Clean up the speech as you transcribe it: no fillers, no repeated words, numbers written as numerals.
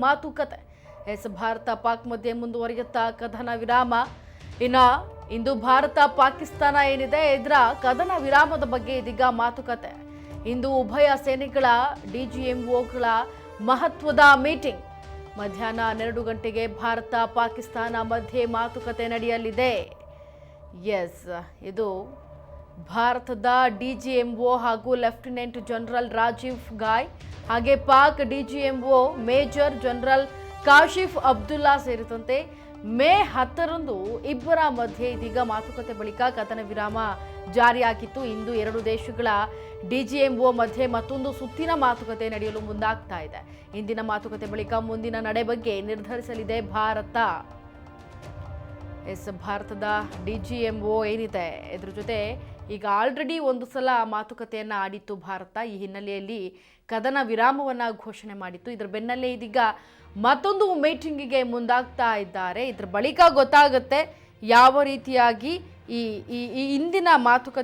ಮಾತುಕತೆ. ಭಾರತ ಪಾಕ್ ಮಧ್ಯೆ ಮುಂದುವರಿಯುತ್ತಾ ಕದನ ವಿರಾಮ. ಇಂದು ಭಾರತ ಪಾಕಿಸ್ತಾನ ಏನಿದೆ ಇದರ ಕದನ ವಿರಾಮದ ಬಗ್ಗೆ ಇದೀಗ ಮಾತುಕತೆ. ಇಂದು ಉಭಯ ಸೇನೆಗಳ ಡಿಜಿಎಂಒಗಳ ಮಹತ್ವದ ಮೀಟಿಂಗ್. ಮಧ್ಯಾಹ್ನ 12 ಗಂಟೆಗೆ ಭಾರತ ಪಾಕಿಸ್ತಾನ ಮಧ್ಯೆ ಮಾತುಕತೆ ನಡೆಯಲಿದೆ. ಇದು ಭಾರತದ ಡಿಜಿಎಂಒ ಹಾಗೂ ಲೆಫ್ಟಿನೆಂಟ್ ಜನರಲ್ ರಾಜೀವ್ ಗಾಯ್ ಹಾಗೆ Pak DGMO major general Kashif Abdullah ಸೇರಿದಂತೆ ಮೇ 10ರಂದು ಇಬ್ಬರ ಮಧ್ಯೆ ಇದೀಗ ಮಾತುಕತೆ ಬಳಿಕ ಕದನ ವಿರಾಮ ಜಾರಿಯಾಗಿತ್ತು. ಇಂದು ಎರಡು ದೇಶಗಳ ಡಿಜಿಎಂಒ ಮಧ್ಯೆ ಮತ್ತೊಂದು ಸುತ್ತಿನ ಮಾತುಕತೆ ನಡೆಯಲು ಮುಂದಾಗ್ತಾ ಇದೆ. ಇಂದಿನ ಮಾತುಕತೆ ಬಳಿಕ ಮುಂದಿನ ನಡೆ ಬಗ್ಗೆ ನಿರ್ಧರಿಸಲಿದೆ ಭಾರತ. ಭಾರತದ ಡಿಜಿಎಂಒ ಏನಿದೆ ಇದ್ರ ಜೊತೆ ಈಗ ಆಲ್ರೆಡಿ ಒಂದು ಸಲ ಮಾತುಕತೆಯನ್ನ ಆಡಿತ್ತು ಭಾರತ. ಈ ಹಿನ್ನೆಲೆಯಲ್ಲಿ ಕದನ ವಿರಾಮವನ್ನ ಘೋಷಣೆ ಮಾಡಿತ್ತು. ಇದರ ಬೆನ್ನಲ್ಲೇ ಇದೀಗ ಮತ್ತೊಂದು ಮೀಟಿಂಗಿಗೆ ಮುಂದಾಗ್ತಾ ಇದ್ದಾರೆ. ಇದ್ರ ಬಳಿಕ ಗೊತ್ತಾಗುತ್ತೆ ಯಾವ ರೀತಿಯಾಗಿ ಈ ಇಂದಿನ ಮಾತುಕತೆ